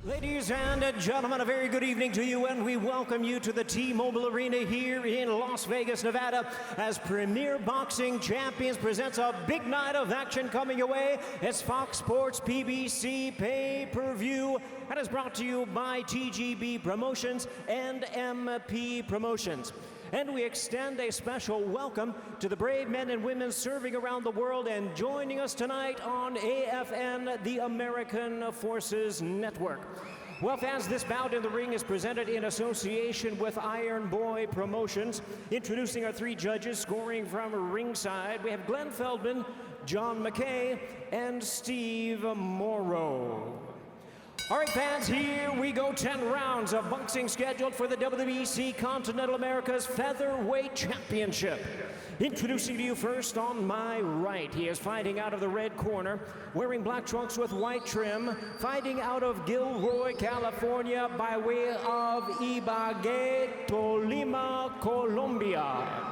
Ladies and gentlemen, a very good evening to you, and we welcome you to the T-Mobile Arena here in Las Vegas, Nevada, as Premier Boxing Champions presents a big night of action coming your way. It's Fox Sports PBC pay-per-view, and is brought to you by TGB Promotions and MP Promotions. And we extend a special welcome to the brave men and women serving around the world and joining us tonight on AFN, the American Forces Network. Well, fans, this bout in the ring is presented in association with Iron Boy Promotions. Introducing our three judges, scoring from ringside, we have Glenn Feldman, John McKay, and Steve Morrow. All right, fans, here we go. 10 rounds of boxing scheduled for the WBC Continental America's Featherweight Championship. Introducing to you first on my right, he is fighting out of the red corner, wearing black trunks with white trim, fighting out of Gilroy, California, by way of Ibagué, Tolima, Colombia.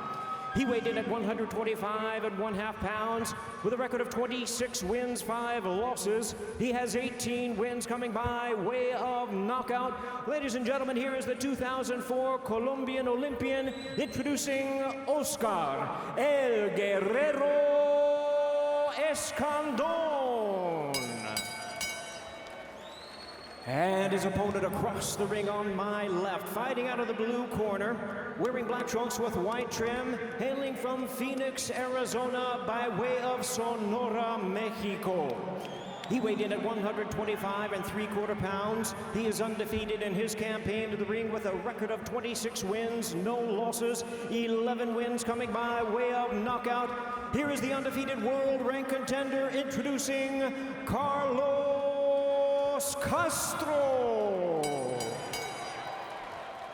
He weighed in at 125.5 pounds with a record of 26 wins, 5 losses. He has 18 wins coming by way of knockout. Ladies and gentlemen, here is the 2004 Colombian Olympian, introducing Óscar El Guerrero Escandón. And his opponent across the ring on my left, fighting out of the blue corner, wearing black trunks with white trim, hailing from Phoenix, Arizona, by way of Sonora, Mexico. He weighed in at 125.75 pounds. He is undefeated in his campaign to the ring with a record of 26 wins, no losses, 11 wins coming by way of knockout. Here is the undefeated world rank contender, introducing Castro.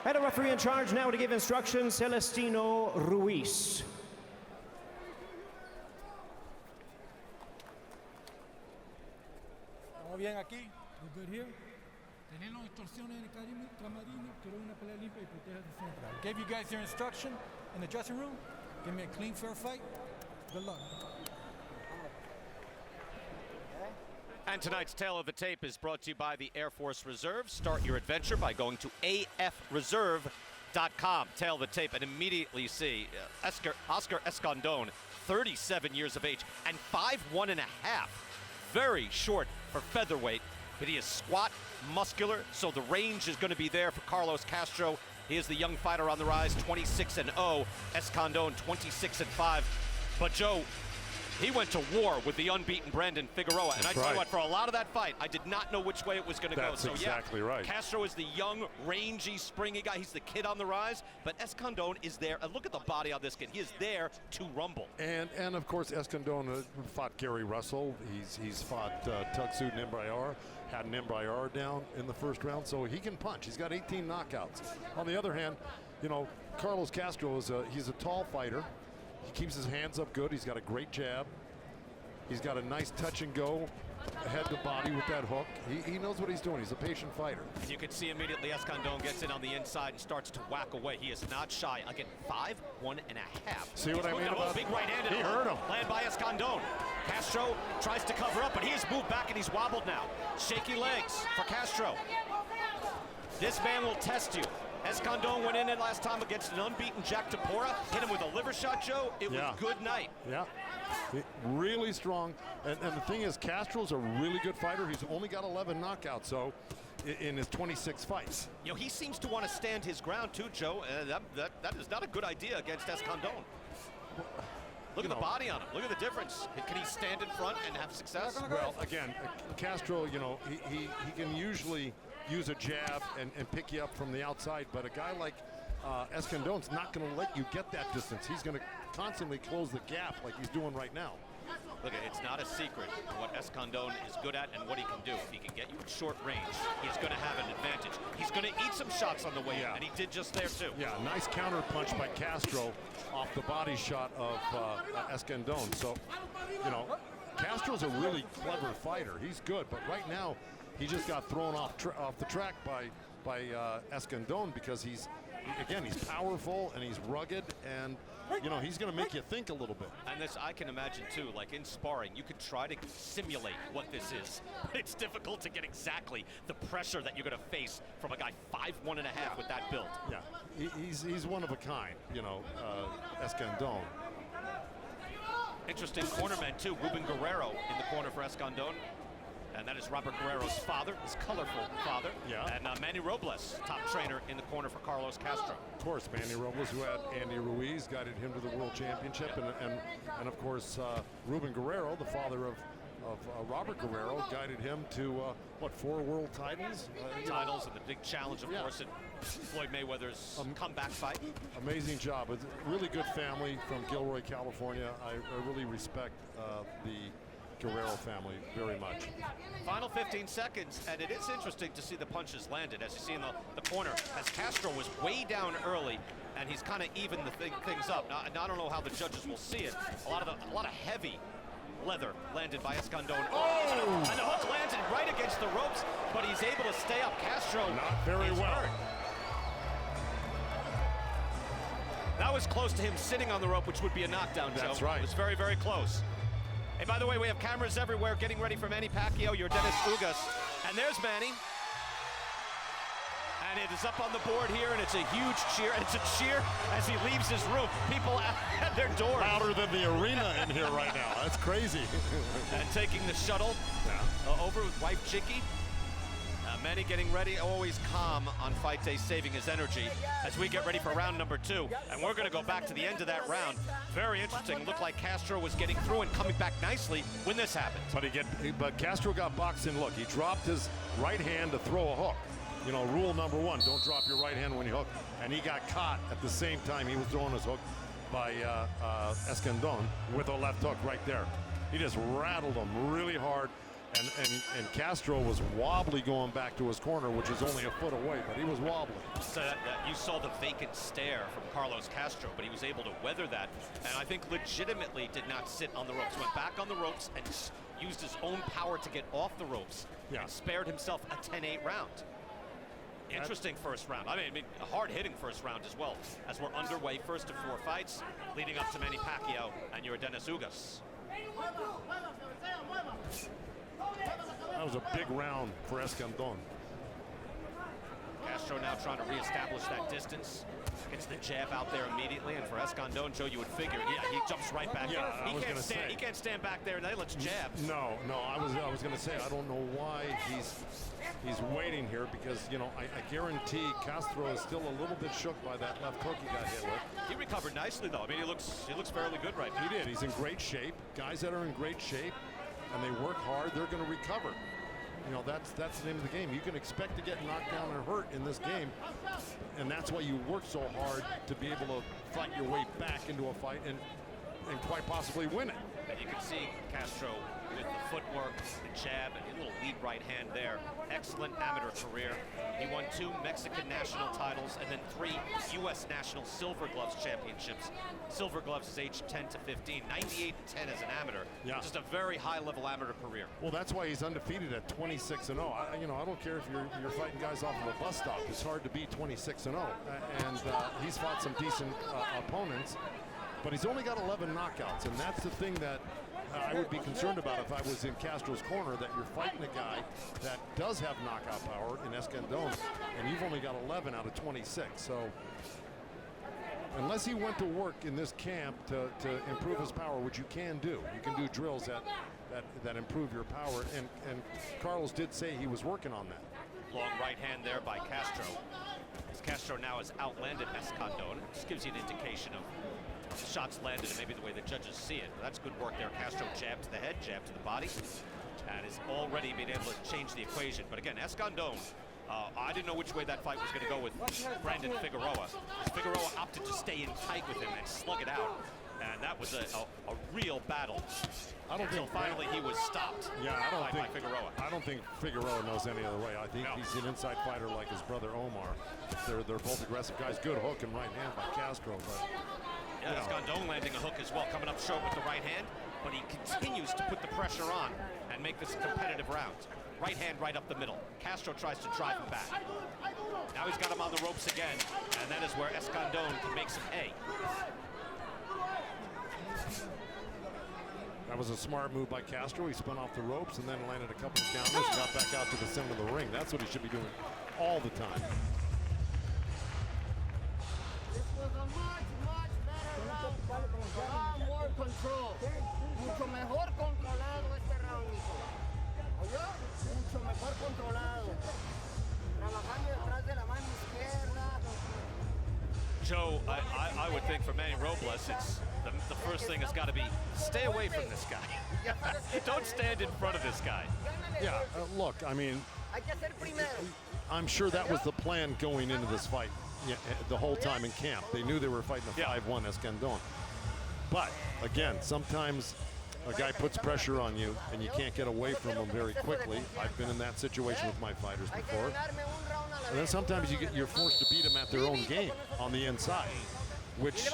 And a referee in charge now to give instructions, Celestino Ruiz. ¿Todo bien aquí? We're good here. Tenemos instrucciones en el camarín, quiero una pelea limpia y proteja de central. Gave you guys your instruction in the dressing room. Give me a clean, fair fight. Good luck. And tonight's Tale of the Tape is brought to you by the Air Force Reserve. Start your adventure by going to afreserve.com. Tale of the Tape, and immediately you see Óscar Escandón, 37 years of age, and 5'1.5". Very short for featherweight, but he is squat, muscular, so the range is going to be there for Carlos Castro. He is the young fighter on the rise, 26-0. Escandón, 26-5. But Joe, he went to war with the unbeaten Brandon Figueroa. And I tell you what, for a lot of that fight, I did not know which way it was going to go. That's exactly right. Castro is the young, rangy, springy guy. He's the kid on the rise. But Escandón is there. And look at the body on this kid. He is there to rumble. And of course, Escandón fought Gary Russell. He's fought Tugsu Nimbayar. Had Nimbayar down in the first round. So he can punch. He's got 18 knockouts. On the other hand, you know, Carlos Castro he's a tall fighter. He keeps his hands up good. He's got a great jab. He's got a nice touch and go head to body with that hook. He knows what he's doing. He's a patient fighter. You can see immediately Escandón gets in on the inside and starts to whack away. He is not shy. Again, 5'1.5". See what I mean about big right-handed. He hurt him. Land by Escandón. Castro tries to cover up, but he has moved back and he's wobbled now. Shaky legs for Castro. This man will test you. Escandón went in it last time against an unbeaten Jack Tapora. Hit him with a liver shot, Joe. It was good night. Yeah, really strong. And the thing is, Castro's a really good fighter. He's only got 11 knockouts, so in his 26 fights. You know, he seems to want to stand his ground too, Joe. That is not a good idea against Escandón. Look at the body on him. Look at the difference. Can he stand in front and have success? Well, again, Castro, you know, he can usually use a jab and pick you up from the outside, but a guy like Escandón's not going to let you get that distance. He's going to constantly close the gap like he's doing right now. Look, it's not a secret what Escandón is good at and what he can do. If he can get you at short range, he's going to have an advantage. He's going to eat some shots on the way in, and he did just there too. Yeah, nice counter punch by Castro off the body shot of Escandón. So, you know, Castro's a really clever fighter. He's good, but right now he just got thrown off the track by Escandón because he's again, he's powerful and he's rugged, and you know, he's going to make you think a little bit. And this, I can imagine too, like in sparring, you could try to simulate what this is, but it's difficult to get exactly the pressure that you're going to face from a guy 5'1.5" with that build. Yeah, he's one of a kind, you know, Escandon. Interesting cornerman too, Ruben Guerrero in the corner for Escandon. And that is Robert Guerrero's father, his colorful father. Yeah. And Manny Robles, top trainer in the corner for Carlos Castro. Of course, Manny Robles, who had Andy Ruiz, guided him to the World Championship. Yep. And of course, Ruben Guerrero, the father of Robert Guerrero, guided him to, what, 4 world titles? Titles and the big challenge, of course, in Floyd Mayweather's comeback fight. Amazing job. It's a really good family from Gilroy, California. I really respect the Guerrero family very much. Final 15 seconds, and it is interesting to see the punches landed. As you see in the corner, as Castro was way down early, and he's kind of evened the things up. Now, I don't know how the judges will see it. A lot of heavy leather landed by Escandon. Oh! And the hook landed right against the ropes, but he's able to stay up. Castro not very well. Hurt. That was close to him sitting on the rope, which would be a knockdown, Joe. That's right. It was very, very close. Hey, by the way, we have cameras everywhere getting ready for Manny Pacquiao, your Dennis Ugas. And there's Manny. And it is up on the board here, and it's a huge cheer. And it's a cheer as he leaves his room. People at their doors. Louder than the arena in here right now. That's crazy. And taking the shuttle over with wife Chicky. Manny getting ready, always calm on fight day, saving his energy as we get ready for round number 2. And we're going to go back to the end of that round. Very interesting. Looked like Castro was getting through and coming back nicely when this happened. But Castro got boxed in. Look, he dropped his right hand to throw a hook. You know, rule number 1, don't drop your right hand when you hook. And he got caught at the same time he was throwing his hook by Escandon with a left hook right there. He just rattled him really hard. And Castro was wobbly going back to his corner, which is only a foot away, but he was wobbly. So you saw the vacant stare from Carlos Castro, but he was able to weather that, and I think legitimately did not sit on the ropes. Went back on the ropes and used his own power to get off the ropes and spared himself a 10-8 round. Interesting first round. I mean, a hard-hitting first round as well, as we're underway first of 4 fights, leading up to Manny Pacquiao and your Dennis Ugas. That was a big round for Escandon. Castro now trying to reestablish that distance. Gets the jab out there immediately, and for Escandon, Joe, you would figure, he jumps right back in. He can't stand back there, and then let's jab. No, I was going to say, I don't know why he's waiting here, because, you know, I guarantee Castro is still a little bit shook by that left hook he got hit with. He recovered nicely, though. I mean, he looks fairly good right now. He did. He's in great shape. Guys that are in great shape and they work hard, they're going to recover. You know, that's the name of the game. You can expect to get knocked down or hurt in this game, and that's why you work so hard to be able to fight your way back into a fight and quite possibly win it. And you can see Castro with the footwork, the jab, and a little lead right hand there. Excellent amateur career. He won 2 Mexican national titles and then 3 U.S. national silver gloves championships. Silver gloves is age 10 to 15, 98 and 10 as an amateur. Yeah. Just a very high-level amateur career. Well, that's why he's undefeated at 26-0. I don't care if you're fighting guys off of a bus stop. It's hard to beat 26-0. And he's fought some decent opponents, but he's only got 11 knockouts, and that's the thing that I would be concerned about if I was in Castro's corner, that you're fighting a guy that does have knockout power in Escandon, and you've only got 11 out of 26. So unless he went to work in this camp to improve his power, which you can do, you can do drills that improve your power, and Carlos did say he was working on that. Long right hand there by Castro. As Castro now has outlanded Escandon. This gives you an indication of shots landed and maybe the way the judges see it. That's good work there. Castro jab to the head, jab to the body, and is already been able to change the equation. But again, Escandon, I didn't know which way that fight was going to go with Brandon Figueroa. Figueroa opted to stay in tight with him and slug it out, and that was a real battle. Until finally he was stopped. Yeah, by Figueroa. I don't think Figueroa knows any other way. I think he's an inside fighter like his brother Omar. They're both aggressive guys. Good hook and right hand by Castro, but. Yeah, Escandon landing a hook as well, coming up short with the right hand, but he continues to put the pressure on and make this a competitive round. Right hand right up the middle. Castro tries to drive him back. Now he's got him on the ropes again, and that is where Escandon can make some hay. That was a smart move by Castro. He spun off the ropes and then landed a couple of counters and got back out to the center of the ring. That's what he should be doing all the time. This was a much better round. More control. Mucho mejor controlado este round, hijo. ¿Oyó? Mucho mejor controlado. Trabajando detrás de la mano izquierda. Joe, I would think for Manny Robles, it's the first thing has got to be stay away from this guy. Don't stand in front of this guy. Yeah, look, I mean, Hay que ser primero. I'm sure that was the plan going into this fight the whole time in camp. They knew they were fighting a 5-1 Escandon. But, again, sometimes a guy puts pressure on you and you can't get away from him very quickly. I've been in that situation with my fighters before. And then sometimes you're forced to beat them at their own game on the inside, which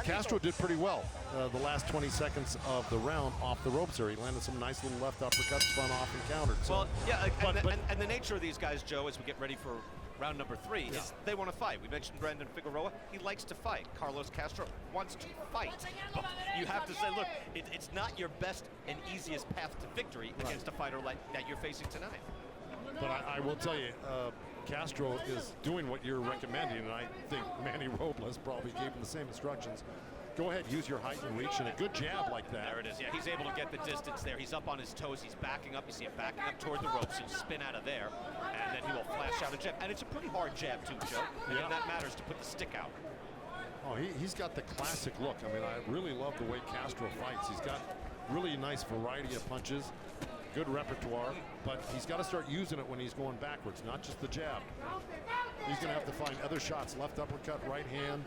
Castro did pretty well the last 20 seconds of the round off the ropes there. He landed some nice little left uppercuts, spun off and countered. So, Well, yeah, but and the nature of these guys, Joe, as we get ready for round number 3, is they want to fight. We mentioned Brandon Figueroa. He likes to fight. Carlos Castro wants to fight. But you have to say, look, it's not your best and easiest path to victory against a fighter like that you're facing tonight. But I will tell you, Castro is doing what you're recommending, and I think Manny Robles probably gave him the same instructions. Go ahead, use your height and reach, and a good jab like that. There it is. Yeah, he's able to get the distance there. He's up on his toes. He's backing up. You see him backing up toward the ropes and spin out of there. And then he will flash out a jab. And it's a pretty hard jab, too, Joe. And that matters to put the stick out. Oh, he's got the classic look. I mean, I really love the way Castro fights. He's got really nice variety of punches, good repertoire, but he's got to start using it when he's going backwards, not just the jab. He's going to have to find other shots, left uppercut, right hand,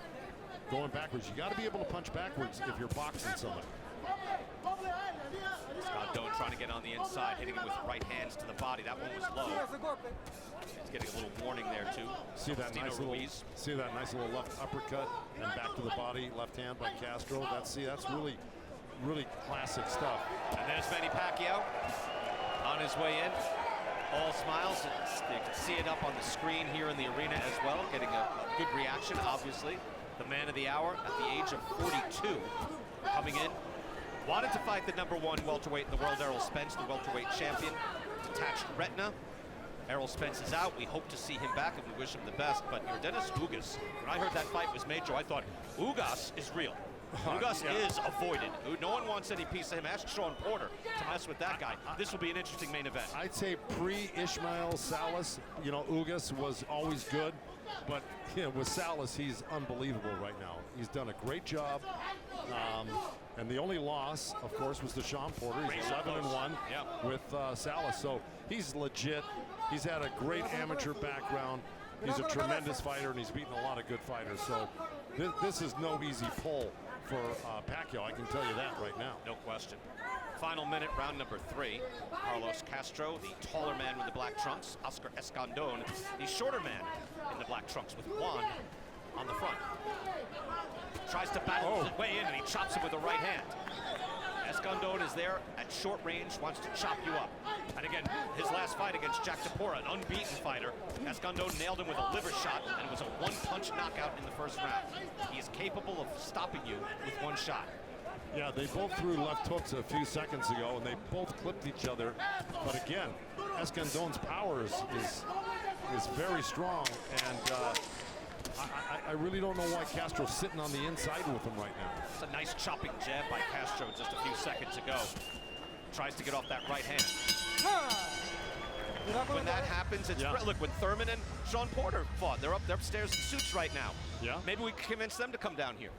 going backwards. You got to be able to punch backwards if you're boxing someone. Escandon trying to get on the inside, hitting him with right hands to the body. That one was low. He's getting a little warning there, too. See that nice little left uppercut and back to the body, left hand by Castro. That's really, really classic stuff. And there's Manny Pacquiao on his way in. All smiles. You can see it up on the screen here in the arena as well, getting a good reaction, obviously. The man of the hour at the age of 42 coming in. Wanted to fight the #1 welterweight in the world, Errol Spence, the welterweight champion. Detached retina. Errol Spence is out. We hope to see him back and we wish him the best. But Dennis Ugas, when I heard that fight was made, Joe, I thought, Ugas is real. Ugas is avoided. No one wants any piece of him. Ask Sean Porter to mess with that guy. This will be an interesting main event. I'd say pre-Ishmael Salas, Ugas was always good. But with Salas, he's unbelievable right now. He's done a great job. And the only loss, of course, was to Sean Porter. He's 11-1 with Salas. So he's legit. He's had a great amateur background. He's a tremendous fighter, and he's beaten a lot of good fighters. So this is no easy pull for Pacquiao. I can tell you that right now. No question. Final minute, round number 3. Carlos Castro, the taller man with the black trunks. Óscar Escandón, the shorter man in the black trunks with Juan on the front. Tries to battle his way in, and he chops him with the right hand. Escandón is there at short range, wants to chop you up. And again, his last fight against Jack Tapora, an unbeaten fighter, Escandón nailed him with a liver shot, and it was a one-punch knockout in the first round. He is capable of stopping you with one shot. Yeah, they both threw left hooks a few seconds ago, and they both clipped each other. But again, Escandón's power is very strong, and I really don't know why Castro's sitting on the inside with him right now. It's a nice chopping jab by Castro just a few seconds ago. Tries to get off that right hand. When that happens, it's look, when Thurman and Sean Porter fought, they're upstairs in suits right now. Yeah. Maybe we can convince them to come down here.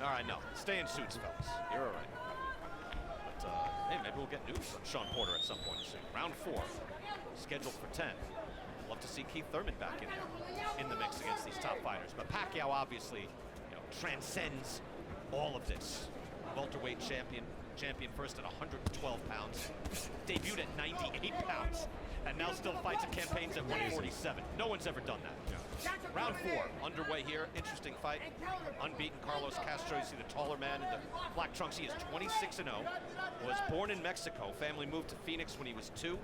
All right, no. Stay in suits, fellas. You're all right. But, hey, maybe we'll get news on Sean Porter at some point soon. Round 4, scheduled for 10. Love to see Keith Thurman back in there, in the mix against these top fighters. But Pacquiao obviously, transcends all of this. Welterweight champion first at 112 pounds, debuted at 98 pounds. and now still fights and campaigns at 147. No one's ever done that. Yeah. Round 4 underway here. Interesting fight. Unbeaten Carlos Castro. You see the taller man in the black trunks. He is 26-0. Was born in Mexico. Family moved to Phoenix when he was 2.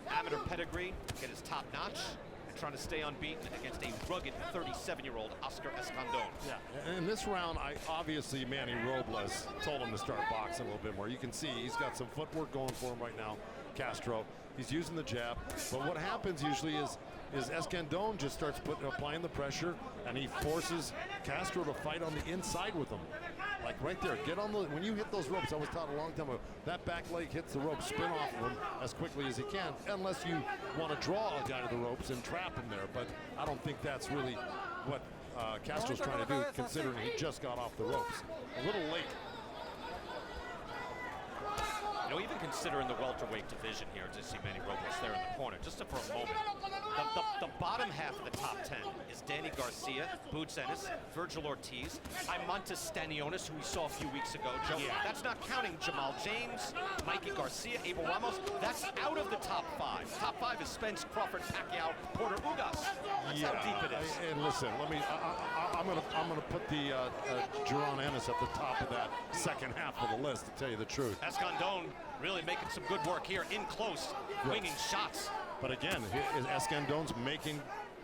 Amateur pedigree. Get his top notch. And trying to stay unbeaten against a rugged 37-year-old Óscar Escandón. Yeah. In this round, obviously Manny Robles told him to start boxing a little bit more. You can see he's got some footwork going for him right now. Castro. He's using the jab, but what happens usually is Escandon just starts applying the pressure, and he forces Castro to fight on the inside with him. Like right there, get on the, when you hit those ropes, I was taught a long time ago, that back leg hits the rope, spin off of him as quickly as he can, unless you want to draw a guy to the ropes and trap him there. But I don't think that's really what Castro's trying to do, considering he just got off the ropes. A little late. You know, even considering the welterweight division here, to see Manny Robles there in the corner, just for a moment. The bottom half of the top 10 is Danny Garcia, Boots Ennis, Virgil Ortiz, Imantas Stanionis, who we saw a few weeks ago. Joe, that's not counting Jamal James, Mikey Garcia, Abel Ramos. That's out of the top 5. Top 5 is Spence, Crawford, Pacquiao, Porter Ugas. That's how deep it is. And listen, I'm gonna put the Jaron Ennis at the top of that second half of the list, to tell you the truth. Escandon really making some good work here, in close, winging shots. But again, Escandon's making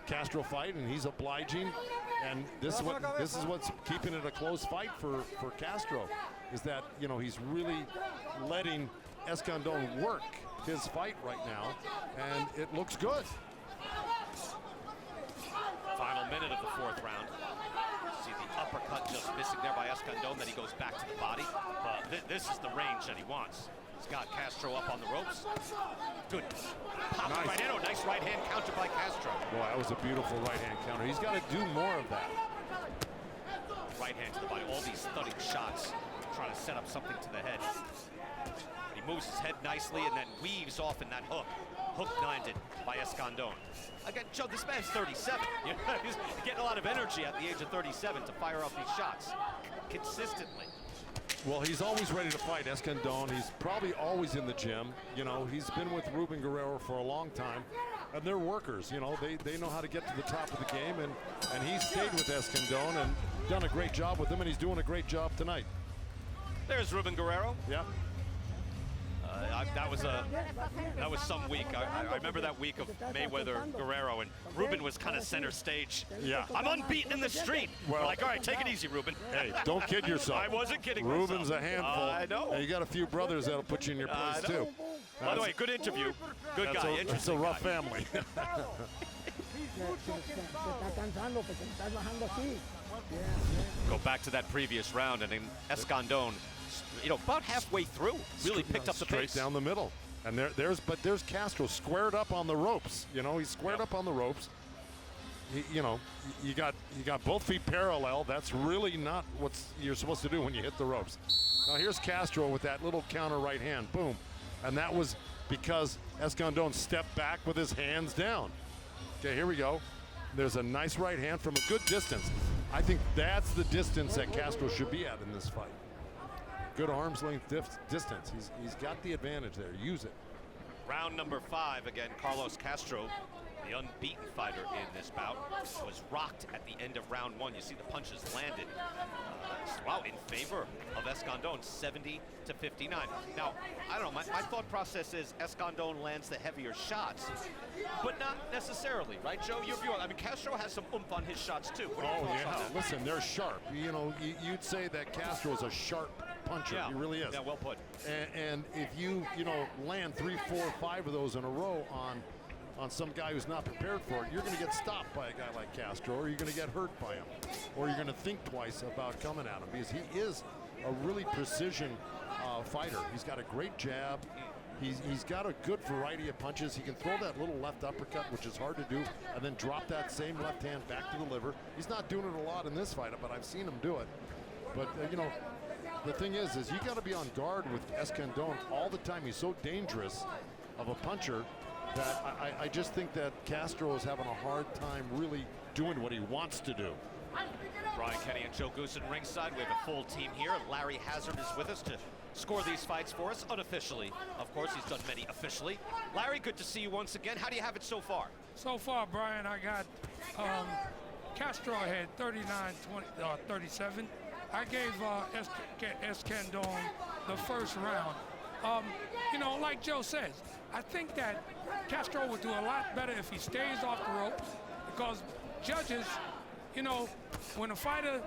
Castro fight, and he's obliging. And this is what's keeping it a close fight for Castro, is that, you know, he's really letting Escandon work his fight right now, and it looks good. Final minute of the 4th round. See the uppercut just missing there by Escandon, then he goes back to the body. But this is the range that he wants. He's got Castro up on the ropes. Good. Pop Nice. right in. Oh, nice right hand counter by Castro. Boy, that was a beautiful right hand counter. He's got to do more of that. Right hand to the body. All these thudding shots, trying to set up something to the head. He moves his head nicely and then weaves off in that hook. Hook landed by Escandon. Again, Joe, this man's 37. You know, he's getting a lot of energy at the age of 37 to fire off these shots consistently. Well, he's always ready to fight, Escandon. He's probably always in the gym. You know, he's been with Ruben Guerrero for a long time, and they're workers. You know, they know how to get to the top of the game, and he's stayed with Escandon and done a great job with him, and he's doing a great job tonight. There's Ruben Guerrero. Yeah. That was some week. I remember that week of Mayweather Guerrero, and Ruben was kind of center stage. Yeah. I'm unbeaten in the street. Well, We're like, all right, take it easy, Ruben. Hey, don't kid yourself. I wasn't kidding Ruben's myself. a handful. I know. And you got a few brothers that'll put you in your place too. By the way, good interview. Good guy. It's a rough family. Go back to that previous round, and then Escandon, you know, about halfway through, really picked up the straight pace. down the middle. And there's Castro squared up on the ropes. You know, he's squared up on the ropes. You know, you got both feet parallel. That's really not what you're supposed to do when you hit the ropes. Now here's Castro with that little counter right hand, boom. And that was because Escandon stepped back with his hands down. Okay, here we go. There's a nice right hand from a good distance. I think that's the distance that Castro should be at in this fight. Good arm's length distance. He's got the advantage there. Use it. Round number 5, again, Carlos Castro, the unbeaten fighter in this bout, was rocked at the end of round 1. You see the punches landed. Wow, in favor of Escandon, 70-59. Now, I don't know, my thought process is Escandon lands the heavier shots, but not necessarily, right, Joe? Your view, I mean, Castro has some oomph on his shots, too. What are your thoughts on that? Listen, they're sharp. You know, you'd say that Castro is a sharp puncher. Yeah. He really is. Yeah, well put. And if you land 3, 4, 5 of those in a row on some guy who's not prepared for it, you're going to get stopped by a guy like Castro, or you're going to get hurt by him, or you're going to think twice about coming at him, because he is a really precision fighter. He's got a great jab. He's got a good variety of punches. He can throw that little left uppercut, which is hard to do, and then drop that same left hand back to the liver. He's not doing it a lot in this fight, but I've seen him do it. But, you know, the thing is you got to be on guard with Escandon all the time. He's so dangerous of a puncher that I just think that Castro is having a hard time really doing what he wants to do. Brian Kenny and Joe Goosen ringside. We have a full team here. Larry Hazard is with us to score these fights for us unofficially. Of course, he's done many officially. Larry, good to see you once again. How do you have it so far? So far, Brian, I got Castro ahead, 39-37. I gave Escandon the first round. You know, like Joe says, I think that Castro would do a lot better if he stays off the ropes, because judges, you know, when a fighter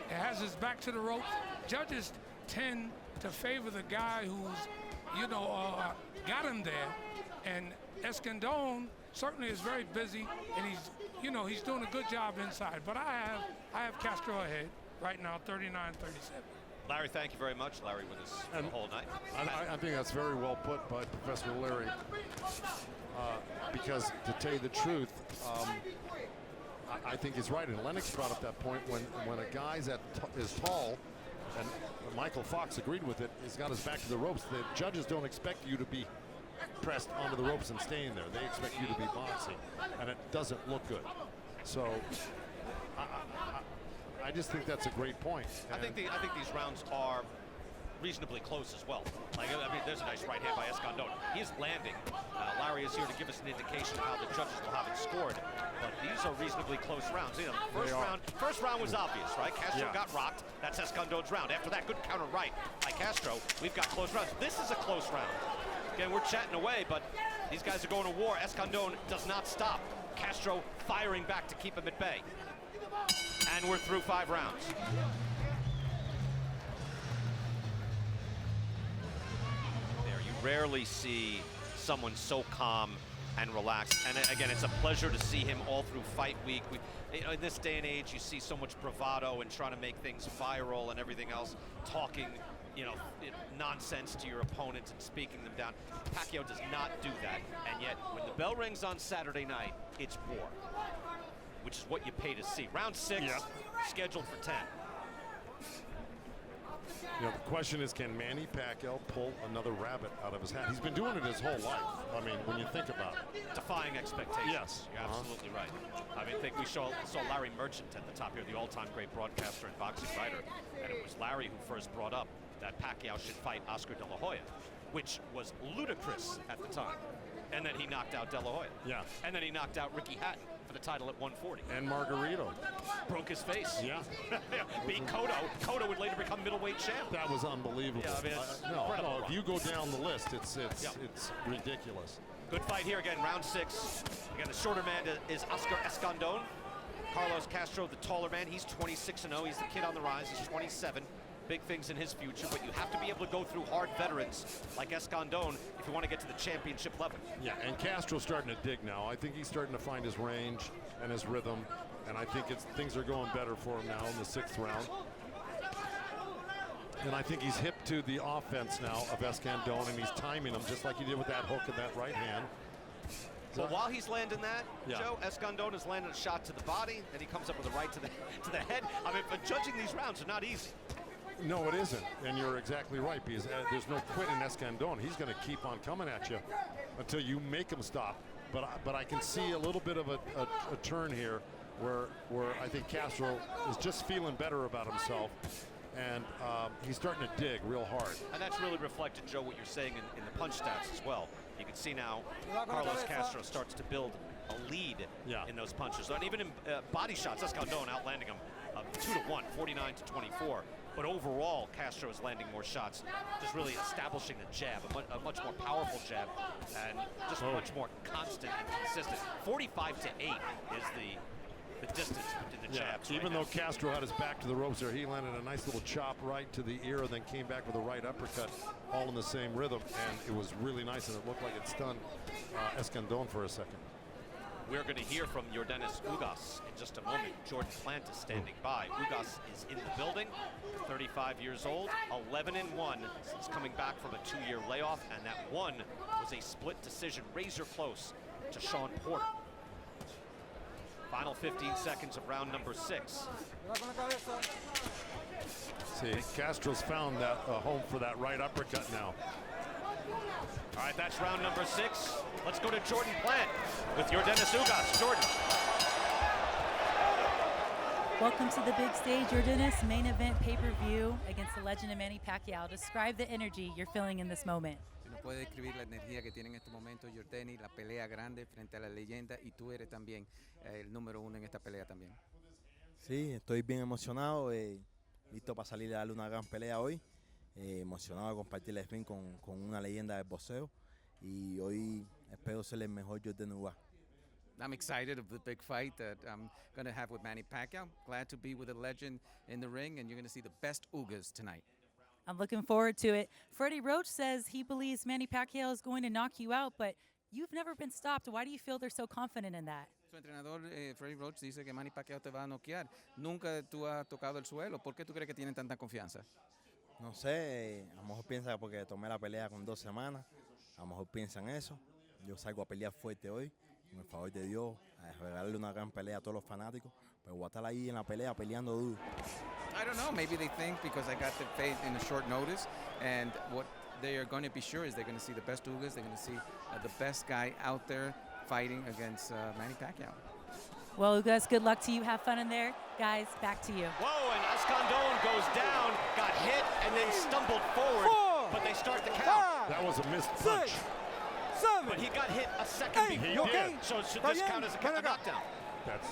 has his back to the ropes, judges tend to favor the guy who's, you know, got him there. And Escandon certainly is very busy, and he's, you know, he's doing a good job inside. But I have Castro ahead right now, 39-37. Larry, thank you very much. Larry with us the whole night. I think that's very well put by Professor Larry. Because to tell you the truth, I think he's right. And Lennox brought up that point when a guy's is tall, and Michael Fox agreed with it, he's got his back to the ropes. The judges don't expect you to be pressed onto the ropes and staying there. They expect you to be boxing, and it doesn't look good. So I just think that's a great point. I think these rounds are reasonably close as well. Like, I mean, there's a nice right hand by Escandon. He's landing. Larry is here to give us an indication of how the judges will have it scored. But these are reasonably close rounds. You know, first round was obvious, right? Castro got rocked. That's Escandon's round. After that, good counter right by Castro. We've got close rounds. This is a close round. Again, we're chatting away, but these guys are going to war. Escandon does not stop. Castro firing back to keep him at bay. And we're through 5 rounds. There, you rarely see someone so calm and relaxed. And again, it's a pleasure to see him all through fight week. You know, in this day and age, you see so much bravado and trying to make things viral and everything else, talking, you know, nonsense to your opponents and speaking them down. Pacquiao does not do that. And yet, when the bell rings on Saturday night, it's war, which is what you pay to see. Round 6, scheduled for 10. You know, the question is, can Manny Pacquiao pull another rabbit out of his hat? He's been doing it his whole life. I mean, when you think about it. Defying expectations. Yes. You're absolutely right. I mean, I think we saw Larry Merchant at the top here, the all-time great broadcaster and boxing writer. And it was Larry who first brought up that Pacquiao should fight Oscar De La Hoya, which was ludicrous at the time. And then he knocked out De La Hoya. Yeah. And then he knocked out Ricky Hatton for the title at 140. And Margarito. Broke his face. Yeah. Beat Cotto. Cotto would later become middleweight champ. That was unbelievable. Yeah, I mean, it's no, if you go down the list, it's ridiculous. Good fight here again, round 6. Again, the shorter man is Óscar Escandón. Carlos Castro, the taller man, he's 26-0. He's the kid on the rise. He's 27. Big things in his future, but you have to be able to go through hard veterans like Escandón if you want to get to the championship level. Yeah, and Castro's starting to dig now. I think he's starting to find his range and his rhythm, and I think things are going better for him now in the 6th round. And I think he's hip to the offense now of Escandón, and he's timing him just like he did with that hook and that right hand. Well, while he's landing that, Joe, Escandón is landing a shot to the body, and he comes up with a right to the head. I mean, but judging these rounds are not easy. No, it isn't, and you're exactly right, because there's no quit in Escandón. He's going to keep on coming at you until you make him stop. But I can see a little bit of a turn here where I think Castro is just feeling better about himself, and he's starting to dig real hard. And that's really reflected, Joe, what you're saying in the punch stats as well. You can see now Carlos Castro starts to build a lead in those punches. And even in body shots, Escandón outlanding him 2-1, 49-24. But overall, Castro is landing more shots, just really establishing the jab, a much more powerful jab, and just much more constant and consistent. 45-8 is the distance between the jabs. Even though Castro had his back to the ropes there, he landed a nice little chop right to the ear, and then came back with a right uppercut, all in the same rhythm, and it was really nice, and it looked like it stunned Escandón for a second. We're going to hear from Yordenis Ugas in just a moment. Jordan Plant is standing by. Ugas is in the building, 35 years old, 11-1 since coming back from a 2-year layoff, and that one was a split decision, razor close to Sean Porter. Final 15 seconds of round number 6. See, Castro's found that home for that right uppercut now. All right, that's round number 6. Let's go to Jordan Plant with Yordenis Ugas. Jordan. Welcome to the big stage, your Dennis main event pay-per-view against the legend of Manny Pacquiao. Describe the energy you're feeling in this moment. Si no puede describir la energía que tiene en este momento Jordani, la pelea grande frente a la leyenda, y tú eres también el número uno en esta pelea también. Sí, estoy bien emocionado, listo para salir a darle una gran pelea hoy. Emocionado de compartir el sprint con una leyenda del boxeo y hoy espero ser el mejor Jordani Uga. I'm excited of the big fight that I'm going to have with Manny Pacquiao. Glad to be with a legend in the ring, and you're going to see the best Ugas tonight. I'm looking forward to it. Freddie Roach says he believes Manny Pacquiao is going to knock you out, but you've never been stopped. Why do you feel they're so confident in that? Su entrenador, Freddie Roach, dice que Manny Pacquiao te va a noquear. Nunca tú has tocado el suelo. ¿Por qué tú crees que tienen tanta confianza? No sé, a lo mejor piensa porque tomé la pelea con 2 semanas, a lo mejor piensan eso. Yo salgo a pelear fuerte hoy, con el favor de Dios, a regalarle una gran pelea a todos los fanáticos, pero voy a estar ahí en la pelea peleando duro. I don't know. Maybe they think because I got the fight in a short notice, and what they are going to be sure is they're going to see the best Ugas. They're going to see the best guy out there fighting against Manny Pacquiao. Well, Ugas, good luck to you. Have fun in there. Guys, back to you. Whoa, and Escandon goes down, got hit, and then stumbled forward, but they start the count. That was a missed punch. But he got hit a second before. So should this count as a knockdown? That's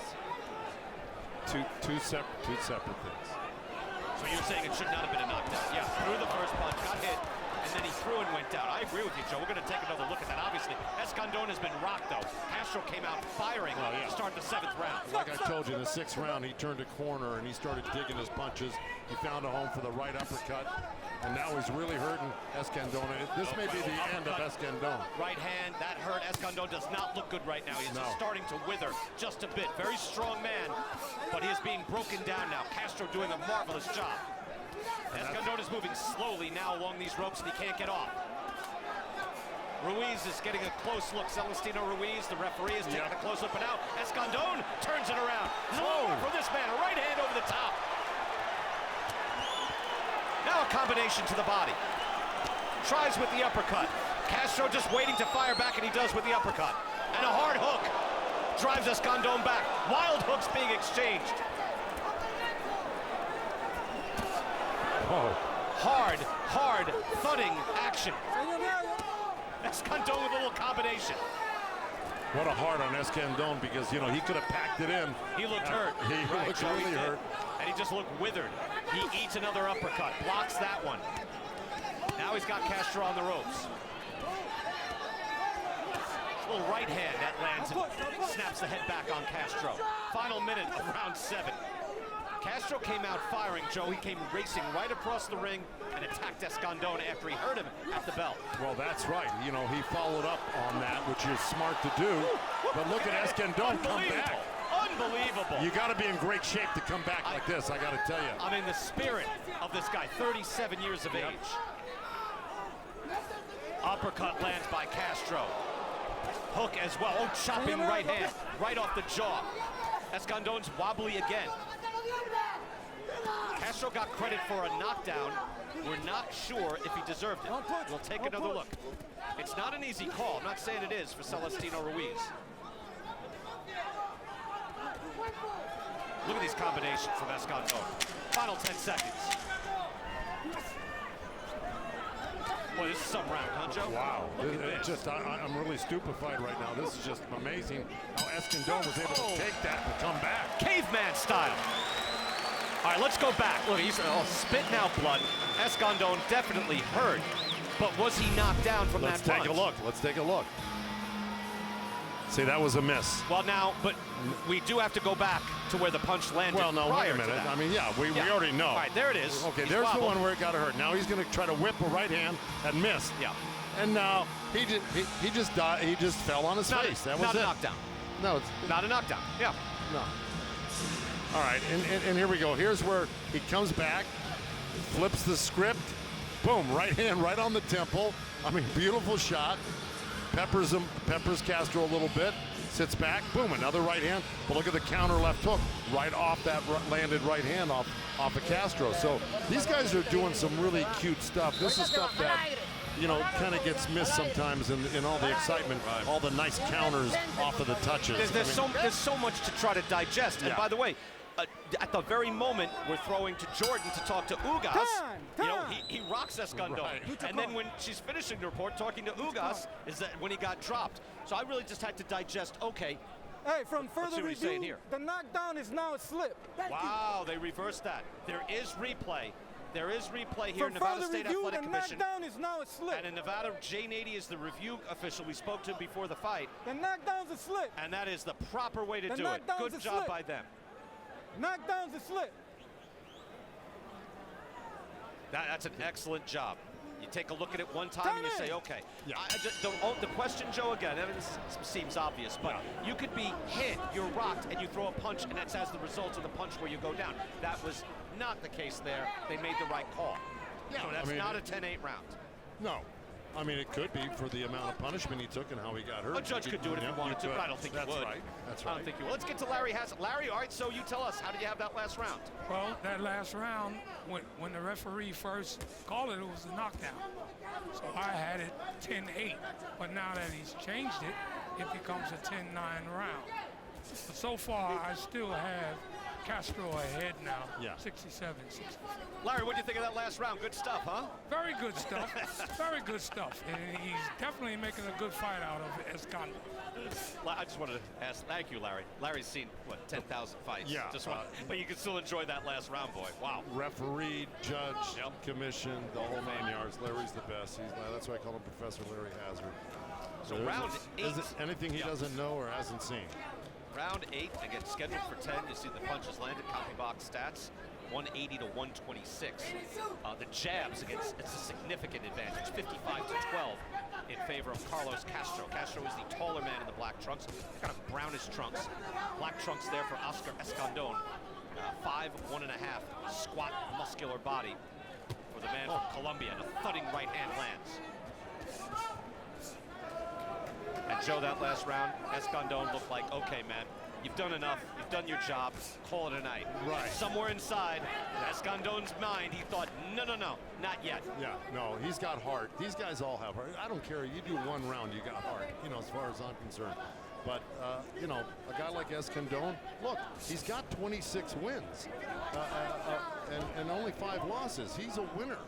two separate things. So you're saying it should not have been a knockdown? Yeah, threw the first punch, got hit, and then he threw and went down. I agree with you, Joe. We're going to take another look at that. Obviously, Escandon has been rocked, though. Castro came out firing to start the 7th round. Like I told you, in the 6th round, he turned a corner and he started digging his punches. He found a home for the right uppercut, and now he's really hurting Escandon. This may be the end of Escandon. Right hand, that hurt. Escandon does not look good right now. He's just starting to wither just a bit. Very strong man, but he is being broken down now. Castro doing a marvelous job. Escandon is moving slowly now along these ropes, and he can't get off. Ruiz is getting a close look. Celestino Ruiz, the referee, is taking a close look, but now Escandon turns it around. Slow for this man, a right hand over the top. Now a combination to the body. Tries with the uppercut. Castro just waiting to fire back, and he does with the uppercut. And a hard hook drives Escandon back. Wild hooks being exchanged. Hard, thudding action. Escandon with a little combination. What a hard on Escandon, because, you know, he could have packed it in. He looked hurt. He looked really hurt. And he just looked withered. He eats another uppercut, blocks that one. Now he's got Castro on the ropes. A little right hand that lands and snaps the head back on Castro. Final minute of round 7. Castro came out firing, Joe. He came racing right across the ring and attacked Escandon after he hurt him at the belt. Well, that's right. You know, he followed up on that, which is smart to do. But look at Escandon come back. Unbelievable. You got to be in great shape to come back like this, I got to tell you. I mean, the spirit of this guy, 37 years of age. Uppercut lands by Castro. Hook as well. Oh, chopping right hand, right off the jaw. Escandon's wobbly again. Castro got credit for a knockdown. We're not sure if he deserved it. We'll take another look. It's not an easy call. I'm not saying it is for Celestino Ruiz. Look at these combinations from Escandon. Final 10 seconds. Boy, this is some round, huh, Joe? Wow. Look at this. I'm really stupefied right now. This is just amazing how Escandon was able to take that and come back. Caveman style. All right, let's go back. Look, he's spitting out blood. Escandon definitely hurt, but was he knocked down from that punch? Let's take a look. Let's take a look. See, that was a miss. Well, now, but we do have to go back to where the punch landed. Well, no, wait a minute. I mean, we already know. All right, there it is. Okay, He's there's wobbled. the one where it got hurt. Now he's going to try to whip a right hand and missed. Yeah. And now he just died. He just fell on his face. That was not it. a knockdown. No, it's Not a knockdown. Yeah. no. All right, and here we go. Here's where he comes back, flips the script, boom, right hand right on the temple. I mean, beautiful shot. Peppers Castro a little bit, sits back, boom, another right hand. But look at the counter left hook, right off that landed right hand off of Castro. So these guys are doing some really cute stuff. This is stuff that, you know, kind of gets missed sometimes in all the excitement, all the nice counters off of the touches. There's so much to try to digest. And by the way, at the very moment we're throwing to Jordan to talk to Ugas, you know, he rocks Escandon. Right. And then when she's finishing the report, talking to Ugas, is that when he got dropped. So I really just had to digest, okay. Hey, from Let's see further what he's saying review, here. the knockdown is now a slip. Wow, they reversed that. There is replay. There is replay here From in Nevada further State review, Athletic the Commission. knockdown is now a slip. And in Nevada, Jay Nady is the review official we spoke to before the fight. The knockdown's a slip. And that is the proper way to The do it. knockdown's Good a job slip. by them. Knockdown's a slip. That's an excellent job. You take a look at it one time and you say, okay. Yeah. The question, Joe, again, I mean, this seems obvious, but you could be hit, you're rocked, and you throw a punch, and that's as the result of the punch where you go down. That was not the case there. They made the right call. Yeah, So that's I mean, not a 10-8 round. No. I mean, it could be for the amount of punishment he took and how he got hurt. A judge could do it if he wanted to, but I don't think he would. That's right. That's I right. don't think he would. Let's get to Larry Hassett. Larry, all right, so you tell us, how did you have that last round? Well, that last round, when the referee first called it, it was a knockdown. So I had it 10-8, but now that he's changed it, it becomes a 10-9 round. But so far, I still have Castro ahead now, Yeah. 67-64. Larry, what do you think of that last round? Good stuff, huh? Very good stuff. Very good stuff. And he's definitely making a good fight out of Escandon. I just wanted to ask, thank you, Larry. Larry's seen, what, 10,000 fights? Yeah. But you can still enjoy that last round, boy. Wow. Referee, judge, commission, the whole 9 yards. Larry's the best. That's why I call him Professor Larry Hazard. So round 8. Is it anything he doesn't know or hasn't seen? Round 8, again, scheduled for 10. You see the punches landed, copy box stats, 180 to 126. The jabs, against, it's a significant advantage, 55 to 12 in favor of Carlos Castro. Castro is the taller man in the black trunks, kind of brownish trunks. Black trunks there for Óscar Escandón. 5'1.5", squat, muscular body for the man from Colombia, and a thudding right hand lands. And Joe, that last round, Escandón looked like, okay, man, you've done enough, you've done your job, call it a night. Right. Somewhere inside Escandón's mind, he thought, no, not yet. Yeah, no, he's got heart. These guys all have heart. I don't care. You do one round, you got heart, as far as I'm concerned. But, a guy like Escandón, look, he's got 26 wins and only 5 losses. He's a winner.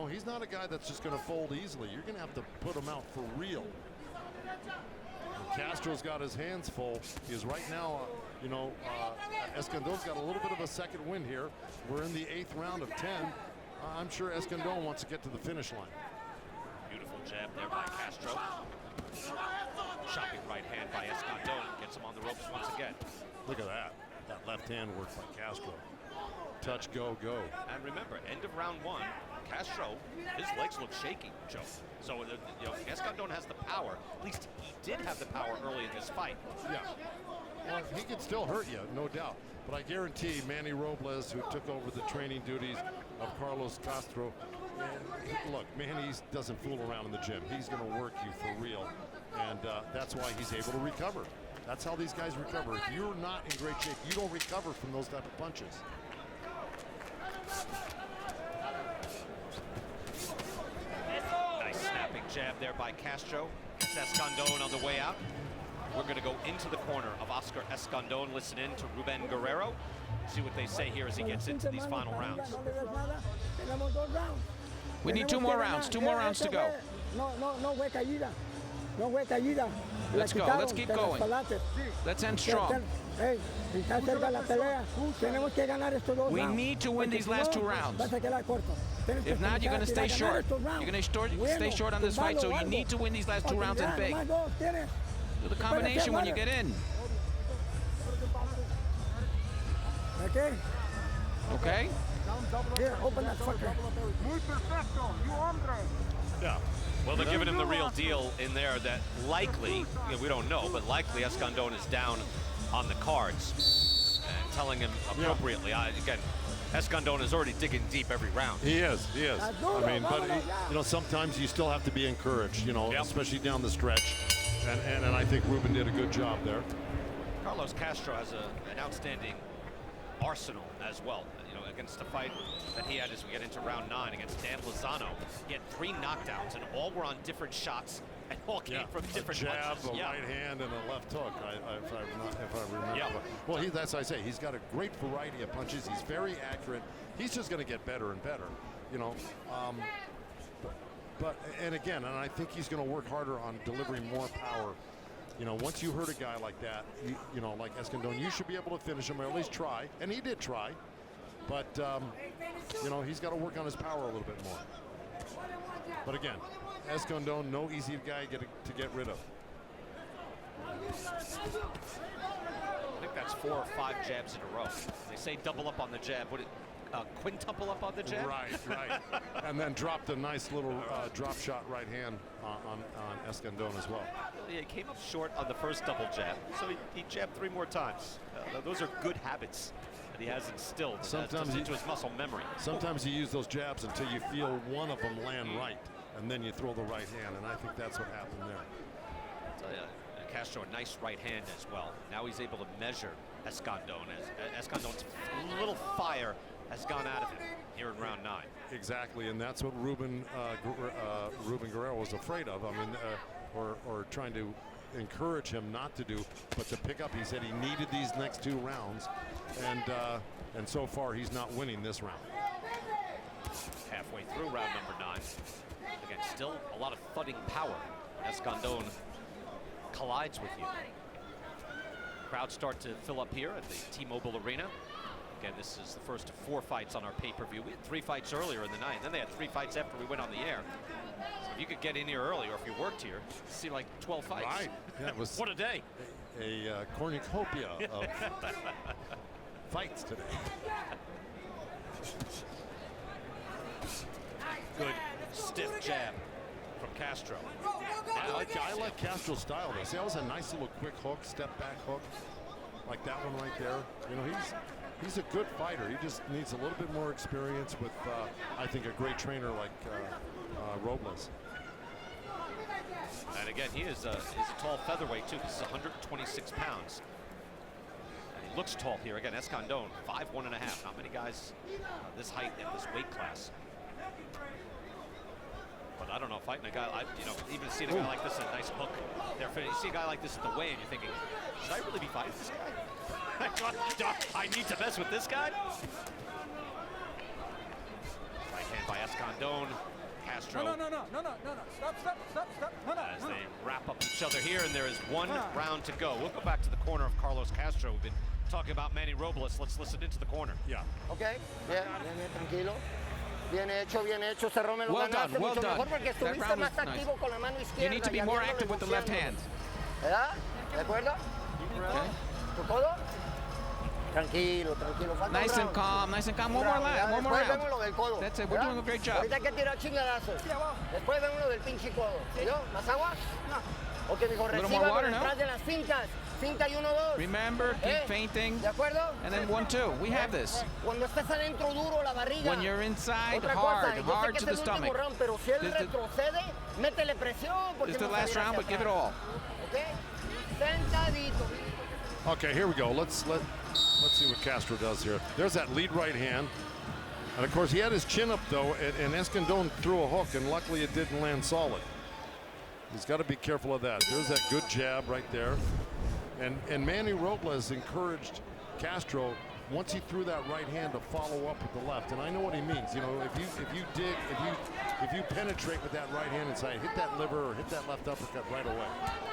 He's not a guy that's just going to fold easily. You're going to have to put him out for real. Castro's got his hands full. He's right now, Escandón's got a little bit of a second win here. We're in the 8th round of 10. I'm sure Escandón wants to get to the finish line. Beautiful jab there by Castro. Chopping right hand by Escandón. Gets him on the ropes once again. Look at that. That left hand work by Castro. Touch, go, go. And remember, end of round 1, Castro, his legs look shaky, Joe. So, Escandón has the power. At least he did have the power early in this fight. Yeah. Well, he could still hurt you, no doubt. But I guarantee Manny Robles, who took over the training duties of Carlos Castro, look, Manny doesn't fool around in the gym. He's going to work you for real. And that's why he's able to recover. That's how these guys recover. If you're not in great shape, you don't recover from those type of punches. Nice snapping jab there by Castro. It's Escandón on the way out. We're going to go into the corner of Óscar Escandón, listen in to Ruben Guerrero, see what they say here as he gets into these final rounds. We need 2 more rounds. 2 more rounds to go. Let's go. Let's keep going. Let's end strong. We need to win these last 2 rounds. If not, you're going to stay short. You're going to stay short on this fight, so you need to win these last 2 rounds and big. Do the combination when you get in. Okay? Okay? Here, open that fucker. Muy perfecto, you hombre. Yeah. Well, they're giving him the real deal in there that likely, we don't know, but likely Escandón is down on the cards and telling him appropriately. Again, Escandón is already digging deep every round. He is. I mean, but, sometimes you still have to be encouraged, especially down the stretch. And I think Ruben did a good job there. Carlos Castro has an outstanding arsenal as well. Against the fight that he had as we get into round 9 against Dan Lozano. He had 3 knockdowns, and all were on different shots and all came from different jab, punches. a right hand, and a left hook, if I remember. Yeah. Well, that's what I say. He's got a great variety of punches. He's very accurate. He's just going to get better and better, you know. And again, and I think he's going to work harder on delivering more power. You know, once you hurt a guy like that, you know, like Escandon, you should be able to finish him, or at least try. And he did try. But, you know, he's got to work on his power a little bit more. But again, Escandon, no easy guy to get rid of. I think that's 4 or 5 jabs in a row. They say double up on the jab. Quintuple up on the jab? Right. And then dropped a nice little drop shot right hand on Escandon as well. Yeah, he came up short on the first double jab, so he jabbed 3 more times. Those are good habits that he has instilled into his muscle memory. Sometimes you use those jabs until you feel one of them land right, and then you throw the right hand, and I think that's what happened there. Castro, a nice right hand as well. Now he's able to measure Escandon. Escandon's little fire has gone out of him here in round 9. Exactly, and that's what Ruben Guerrero was afraid of. I mean, or trying to encourage him not to do, but to pick up. He said he needed these next 2 rounds, and so far he's not winning this round. Halfway through round number 9. Again, still a lot of thudding power. Escandon collides with you. Crowds start to fill up here at the T-Mobile Arena. Again, this is the first of 4 fights on our pay-per-view. We had 3 fights earlier in the night, and then they had 3 fights after we went on the air. So if you could get in here early, or if you worked here, you'd see like 12 fights. Right. Yeah, it was what a day. A cornucopia of fights today. Good stiff jab from Castro. I like Castro's style. See, that was a nice little quick hook, step back hook, like that one right there. You know, he's a good fighter. He just needs a little bit more experience with, I think, a great trainer like Robles. And again, he's a tall featherweight too. He's 126 pounds. And he looks tall here. Again, Escandon, 5'1.5". Not many guys this height at this weight class. But I don't know, fighting a guy, even seeing a guy like this, a nice hook there. You see a guy like this at the weigh-in, you're thinking, should I really be fighting this guy? I need to mess with this guy? Right hand by Escandon. Castro. No. Stop. No. As they wrap up each other here, and there is 1 round to go. We'll go back to the corner of Carlos Castro. We've been talking about Manny Robles. Let's listen into the corner. Yeah. Okay, bien, tranquilo. Bien hecho, cerró, me lo Well ganaste done, well mucho done. mejor porque That estuviste round was más nice. activo con la mano izquierda. You need to be y more abierto active with the left hand. ¿Verdad? ¿De acuerdo? Okay. ¿Tu codo? Tranquilo. Falta Nice un and round. calm, nice and calm. One more Después round. vemos lo del codo. That's it, we're ¿verdad? doing a great job. Ahorita hay que tirar chingadazos. Después vemos lo del pinche codo. ¿Yo? ¿Más agua? No. Ok, mijo, Little more water, reciba no? detrás de las cintas. Cinta y 1, 2. Remember, keep feinting. ¿De acuerdo? And then 1, 2. We have this. Cuando estás adentro duro la barriga. When you're inside, Otra hard cosa, yo sé to que the es el último stomach. round, pero si él This is- retrocede, métele presión. Porque This is the no last salir round, hacia but give it atrás. all. Okay? Sentadito. Okay, here we go. Let's see what Castro does here. There's that lead right hand. And of course, he had his chin up though, and Escandon threw a hook, and luckily it didn't land solid. He's got to be careful of that. There's that good jab right there. And Manny Robles encouraged Castro once he threw that right hand to follow up with the left. And I know what he means. You know, if you penetrate with that right hand inside, hit that liver or hit that left uppercut right away.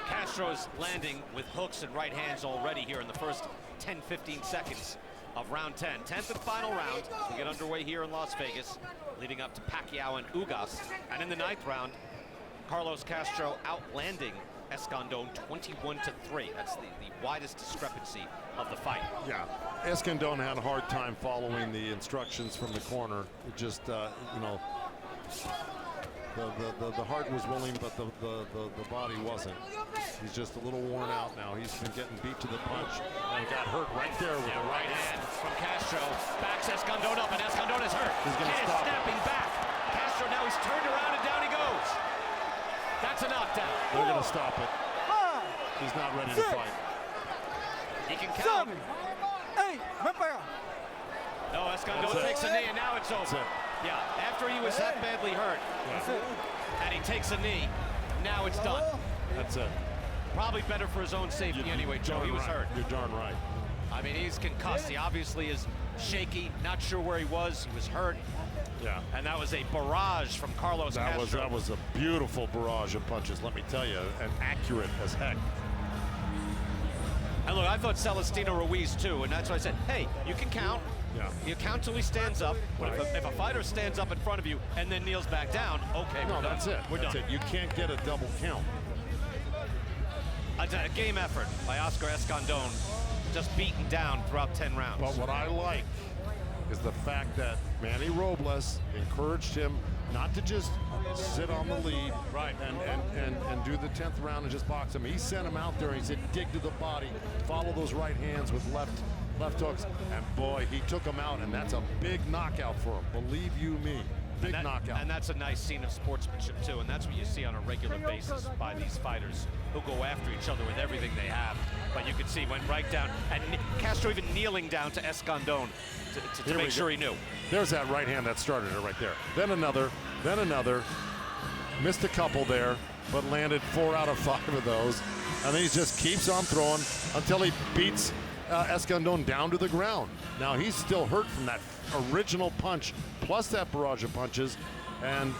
Castro's landing with hooks and right hands already here in the first 10-15 seconds of round 10. 10th and final round. We get underway here in Las Vegas, leading up to Pacquiao and Ugas. And in the 9th round, Carlos Castro outlanding Escandon 21-3. That's the widest discrepancy of the fight. Yeah, Escandon had a hard time following the instructions from the corner. It just, you know, the heart was willing, but the body wasn't. He's just a little worn out now. He's been getting beat to the punch and got hurt right there with the right hand from Castro. Backs Escandon up, and Escandon is hurt. He's going to stop snapping back. Castro now he's turned around and down he goes. That's a knockdown. They're going to stop it. He's not ready to fight. He can count. 7, 8, ven para allá. No, Escandon takes a knee, and now it's over. Yeah, after he was that badly hurt, and he takes a knee, now it's done. That's it. Probably better for his own safety anyway, Joe. He was hurt. You're darn right. I mean, he's concussed. He obviously is shaky, not sure where he was. He was hurt. Yeah. And that was a barrage from Carlos Castro. That was a beautiful barrage of punches, let me tell you, and accurate as heck. And look, I thought Celestino Ruiz too, and that's why I said, hey, you can count. Yeah. You count till he stands up. But if a fighter stands up in front of you and then kneels back down, okay, we're done. That's it. We're That's done. it. You can't get a double count. A game effort by Óscar Escandón, just beaten down throughout 10 rounds. But what I like is the fact that Manny Robles encouraged him not to just sit on the lead, right, and do the 10th round and just box him. He sent him out there and he said, dig to the body, follow those right hands with left hooks, and boy, he took him out, and that's a big knockout for him. Believe you me, big knockout. And that's a nice scene of sportsmanship too, and that's what you see on a regular basis by these fighters who go after each other with everything they have. But you can see went right down, and Castro even kneeling down to Escandón to make sure he knew. There's that right hand that started it right there. Then another, missed a couple there, but landed 4 out of 5 of those. And then he just keeps on throwing until he beats Escandón down to the ground. Now he's still hurt from that original punch, plus that barrage of punches. And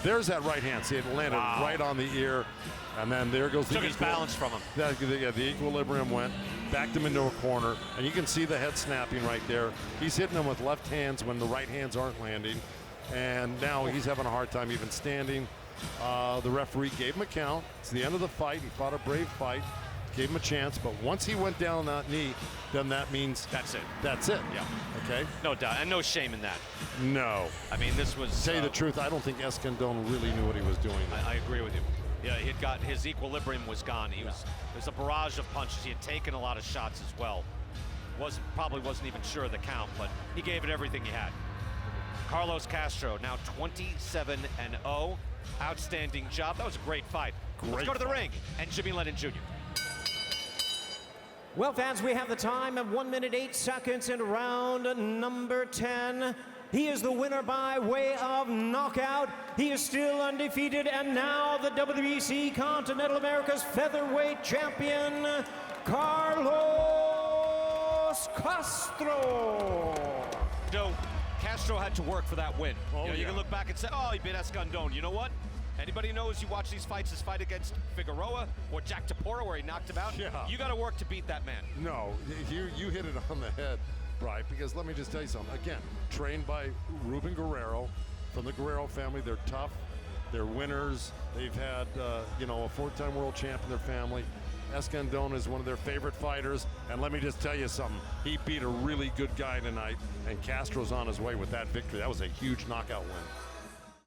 there's that right hand. See, it landed right on the ear. And then there goes Took his balance from him. The equilibrium went, backed him into a corner, and you can see the head snapping right there. He's hitting them with left hands when the right hands aren't landing, and now he's having a hard time even standing. The referee gave him a count. It's the end of the fight. He fought a brave fight, gave him a chance, but once he went down on that knee, then that means that's it. That's it. Yeah. Okay. No doubt, and no shame in that. No. I mean, this was. To tell you the truth, I don't think Escandón really knew what he was doing. I agree with you. Yeah, he had got his equilibrium was gone. He was there's a barrage of punches. He had taken a lot of shots as well. Probably wasn't even sure of the count, but he gave it everything he had. Carlos Castro now 27-0. Outstanding job. That was a great fight. Let's go to the ring and Jimmy Lennon Jr. Well, fans, we have the time of 1 minute 8 seconds in round number 10. He is the winner by way of knockout. He is still undefeated, and now the WBC Continental America's featherweight champion, Carlos Castro. No, Castro had to work for that win. You can look back and say, oh, he beat Escandón. You know what? Anybody knows you watch these fights, his fight against Figueroa or Jack Tapora where he knocked him out? Yeah. You got to work to beat that man. No, you hit it on the head, Bri, because let me just tell you something. Again, trained by Ruben Guerrero from the Guerrero family. They're tough. They're winners. They've had, a 4-time world champ in their family. Escandon is one of their favorite fighters. And let me just tell you something. He beat a really good guy tonight, and Castro's on his way with that victory. That was a huge knockout win.